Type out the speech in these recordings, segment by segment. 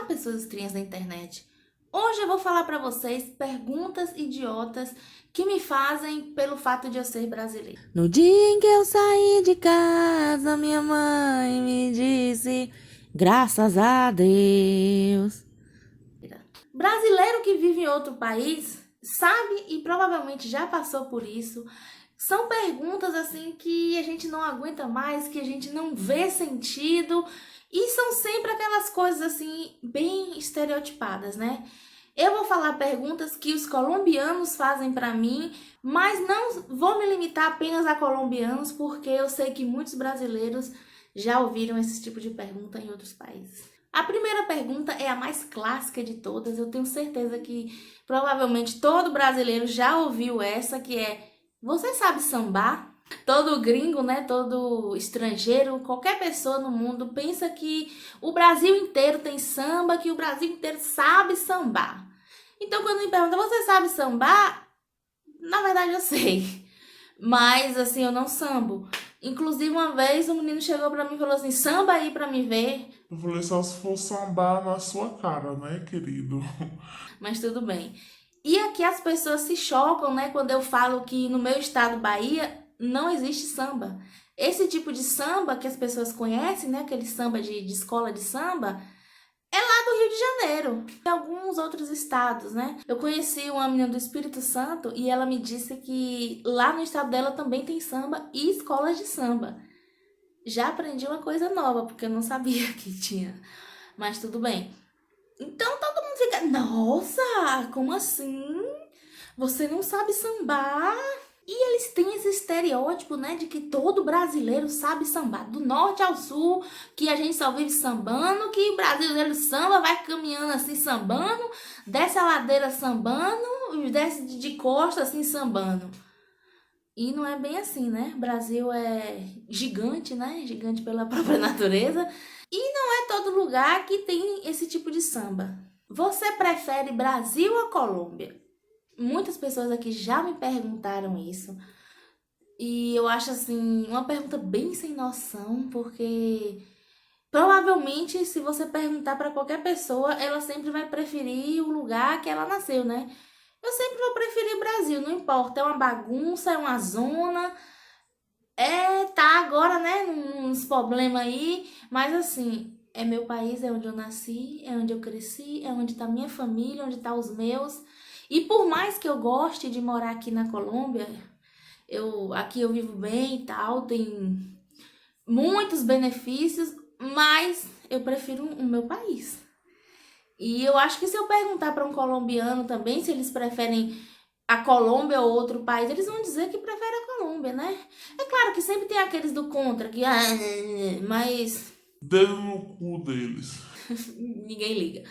pessoas estranhas na internet. Hoje eu vou falar para vocês perguntas idiotas que me fazem pelo fato de eu ser brasileira. No dia em que eu saí de casa, minha mãe me disse, graças a Deus. Brasileiro que vive em outro país sabe e provavelmente já passou por isso. São perguntas assim que a gente não aguenta mais, que a gente não vê sentido e são sempre aquelas coisas assim bem estereotipadas, né? Eu vou falar perguntas que os colombianos fazem para mim, mas não vou me limitar apenas a colombianos, porque eu sei que muitos brasileiros já ouviram esse tipo de pergunta em outros países. A primeira pergunta é a mais clássica de todas, eu tenho certeza que provavelmente todo brasileiro já ouviu essa, que é: você sabe sambar? Todo gringo, né, todo estrangeiro, qualquer pessoa no mundo pensa que o Brasil inteiro tem samba, que o Brasil inteiro sabe sambar. Então quando me perguntam, você sabe sambar? Na verdade eu sei, mas assim, eu não sambo. Inclusive uma vez um menino chegou pra mim e falou assim, samba aí pra me ver. Eu falei só se for sambar na sua cara, né, querido? Mas tudo bem. E aqui as pessoas se chocam, né, quando eu falo que no meu estado, Bahia, não existe samba. Esse tipo de samba que as pessoas conhecem, né, aquele samba de escola de samba, é lá do Rio de Janeiro e alguns outros estados, né? Eu conheci uma menina do Espírito Santo e ela me disse que lá no estado dela também tem samba e escolas de samba. Já aprendi uma coisa nova, porque eu não sabia que tinha. Mas tudo bem. Então todo mundo fica, nossa, como assim? Você não sabe sambar? E eles têm esse estereótipo, né, de que todo brasileiro sabe sambar, do norte ao sul, que a gente só vive sambando, que o brasileiro samba, vai caminhando assim sambando, desce a ladeira sambando, desce de costa assim sambando. E não é bem assim, né? O Brasil é gigante, né? Gigante pela própria natureza. E não é todo lugar que tem esse tipo de samba. Você prefere Brasil ou Colômbia? Muitas pessoas aqui já me perguntaram isso. E eu acho assim, uma pergunta bem sem noção, porque provavelmente se você perguntar para qualquer pessoa, ela sempre vai preferir o lugar que ela nasceu, né? Eu sempre vou preferir o Brasil, não importa, é uma bagunça, é uma zona, tá agora, né, uns problemas aí, mas assim, é meu país, é onde eu nasci, é onde eu cresci, é onde tá minha família, onde tá os meus. E por mais que eu goste de morar aqui na Colômbia, aqui eu vivo bem e tal, tem muitos benefícios, mas eu prefiro o meu país. E eu acho que se eu perguntar para um colombiano também se eles preferem a Colômbia ou outro país, eles vão dizer que preferem a Colômbia, né? É claro que sempre tem aqueles do contra, que mas Dedo no cu deles. ninguém liga.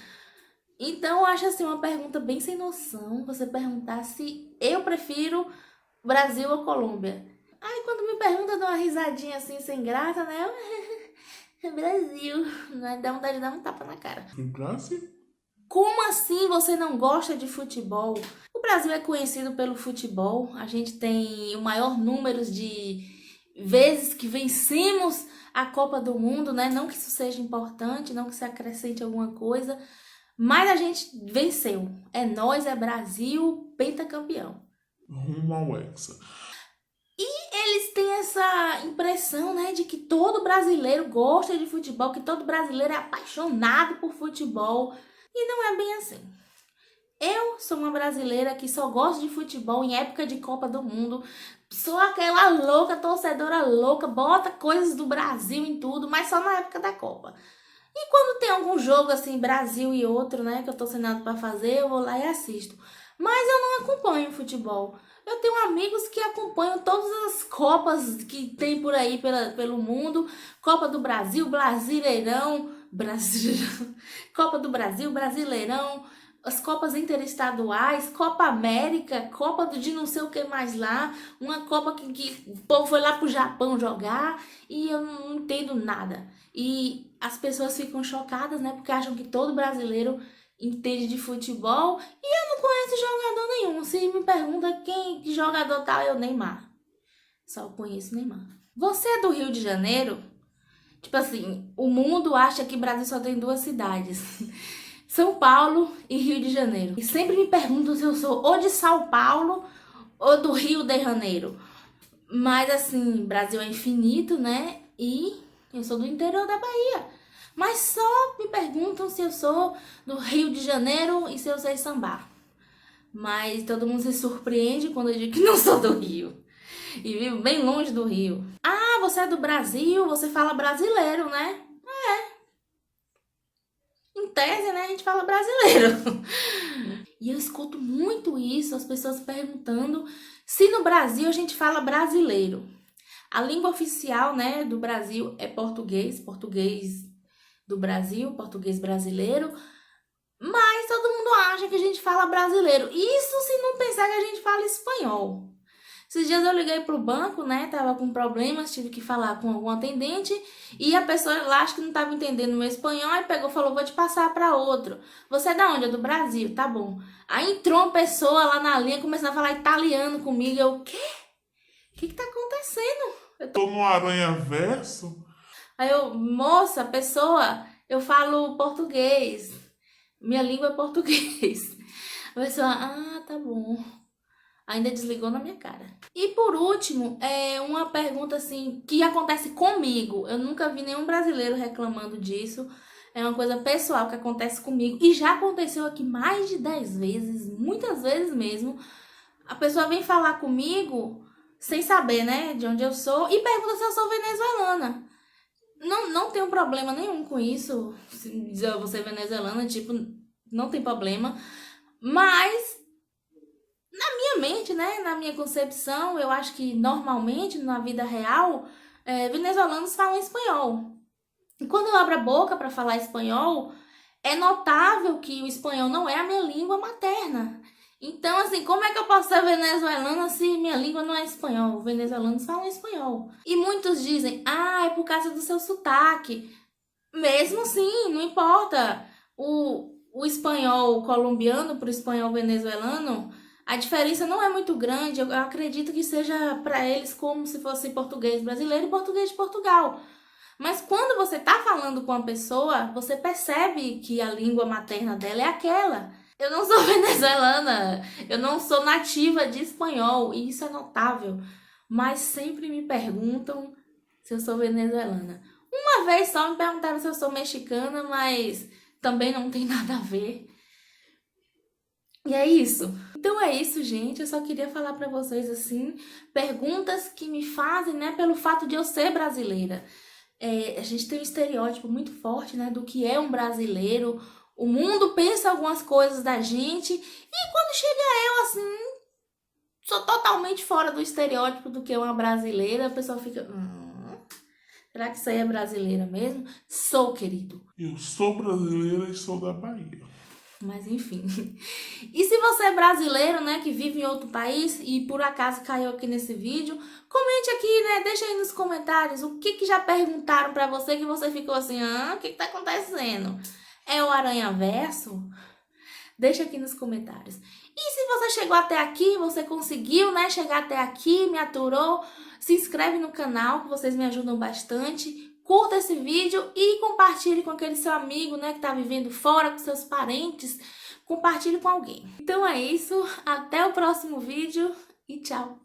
Então eu acho assim uma pergunta bem sem noção, você perguntar se eu prefiro Brasil ou Colômbia. Aí quando me pergunta, eu dou uma risadinha assim sem graça, né? Brasil, né? Dá vontade de dar um tapa na cara. Brasil? Como assim você não gosta de futebol? O Brasil é conhecido pelo futebol. A gente tem o maior número de vezes que vencemos a Copa do Mundo, né? Não que isso seja importante, não que se acrescente alguma coisa, mas a gente venceu. É nós, é Brasil, pentacampeão. Rumo ao Hexa. Eles têm essa impressão, né, de que todo brasileiro gosta de futebol, que todo brasileiro é apaixonado por futebol. E não é bem assim. Eu sou uma brasileira que só gosta de futebol em época de Copa do Mundo. Sou aquela louca, torcedora louca, bota coisas do Brasil em tudo, mas só na época da Copa. E quando tem algum jogo assim, Brasil e outro, né, que eu tô sem nada pra fazer, eu vou lá e assisto. Mas eu não acompanho futebol. Eu tenho amigos que acompanham todas as Copas que tem por aí pelo mundo. Copa do Brasil, Brasileirão, Brasileirão, Copa do Brasil, Brasileirão, as Copas Interestaduais, Copa América, Copa de não sei o que mais lá, uma Copa que o povo foi lá pro Japão jogar e eu não entendo nada. E as pessoas ficam chocadas, né, porque acham que todo brasileiro entende de futebol e eu não conheço jogador nenhum. Se me pergunta que jogador tal, eu Neymar. Só conheço Neymar. Você é do Rio de Janeiro? Tipo assim, o mundo acha que Brasil só tem duas cidades. São Paulo e Rio de Janeiro. E sempre me perguntam se eu sou ou de São Paulo ou do Rio de Janeiro. Mas assim, Brasil é infinito, né? E eu sou do interior da Bahia. Mas só me perguntam se eu sou do Rio de Janeiro e se eu sei sambar. Mas todo mundo se surpreende quando eu digo que não sou do Rio. E vivo bem longe do Rio. Ah, você é do Brasil, você fala brasileiro, né? Em tese, né, a gente fala brasileiro. E eu escuto muito isso, as pessoas perguntando se no Brasil a gente fala brasileiro. A língua oficial, né, do Brasil é português, português do Brasil, português brasileiro. Mas todo mundo acha que a gente fala brasileiro. Isso se não pensar que a gente fala espanhol. Esses dias eu liguei pro banco, né? Tava com problemas, tive que falar com algum atendente e a pessoa lá acho que não tava entendendo o meu espanhol e pegou e falou: vou te passar para outro. Você é da onde? É do Brasil, tá bom. Aí entrou uma pessoa lá na linha começando a falar italiano comigo. Eu, o quê? O que tá acontecendo? Tô no Aranha Verso. Aí eu, moça, pessoa, eu falo português. Minha língua é português. A pessoa, ah, tá bom. Ainda desligou na minha cara. E por último, uma pergunta assim, que acontece comigo. Eu nunca vi nenhum brasileiro reclamando disso. É uma coisa pessoal que acontece comigo. E já aconteceu aqui mais de 10 vezes, muitas vezes mesmo. A pessoa vem falar comigo, sem saber, né, de onde eu sou, e pergunta se eu sou venezuelana. Não tenho problema nenhum com isso. Se dizer você é venezuelana, tipo, não tem problema. Mas minha mente, né, na minha concepção, eu acho que normalmente na vida real, venezuelanos falam espanhol. E quando eu abro a boca para falar espanhol, é notável que o espanhol não é a minha língua materna. Então, assim, como é que eu posso ser venezuelana se minha língua não é espanhol? Venezuelanos falam espanhol. E muitos dizem, ah, é por causa do seu sotaque. Mesmo assim, não importa. O espanhol colombiano para o espanhol venezuelano, a diferença não é muito grande. Eu acredito que seja para eles como se fosse português brasileiro e português de Portugal. Mas quando você está falando com a pessoa, você percebe que a língua materna dela é aquela. Eu não sou venezuelana, eu não sou nativa de espanhol, e isso é notável. Mas sempre me perguntam se eu sou venezuelana. Uma vez só me perguntaram se eu sou mexicana, mas também não tem nada a ver. E é isso. Então é isso, gente. Eu só queria falar pra vocês assim, perguntas que me fazem, né, pelo fato de eu ser brasileira. A gente tem um estereótipo muito forte, né, do que é um brasileiro. O mundo pensa algumas coisas da gente e quando chega eu, assim, sou totalmente fora do estereótipo do que é uma brasileira. A pessoa fica, será que isso aí é brasileira mesmo? Sou, querido. Eu sou brasileira e sou da Bahia. Mas enfim. E se você é brasileiro, né, que vive em outro país e por acaso caiu aqui nesse vídeo, comente aqui, né, deixa aí nos comentários o que já perguntaram pra você que você ficou assim, o que tá acontecendo? É o Aranha Verso? Deixa aqui nos comentários. E se você chegou até aqui, você conseguiu, né, chegar até aqui, me aturou, se inscreve no canal que vocês me ajudam bastante. Curta esse vídeo e compartilhe com aquele seu amigo, né, que tá vivendo fora, com seus parentes. Compartilhe com alguém. Então é isso, até o próximo vídeo e tchau!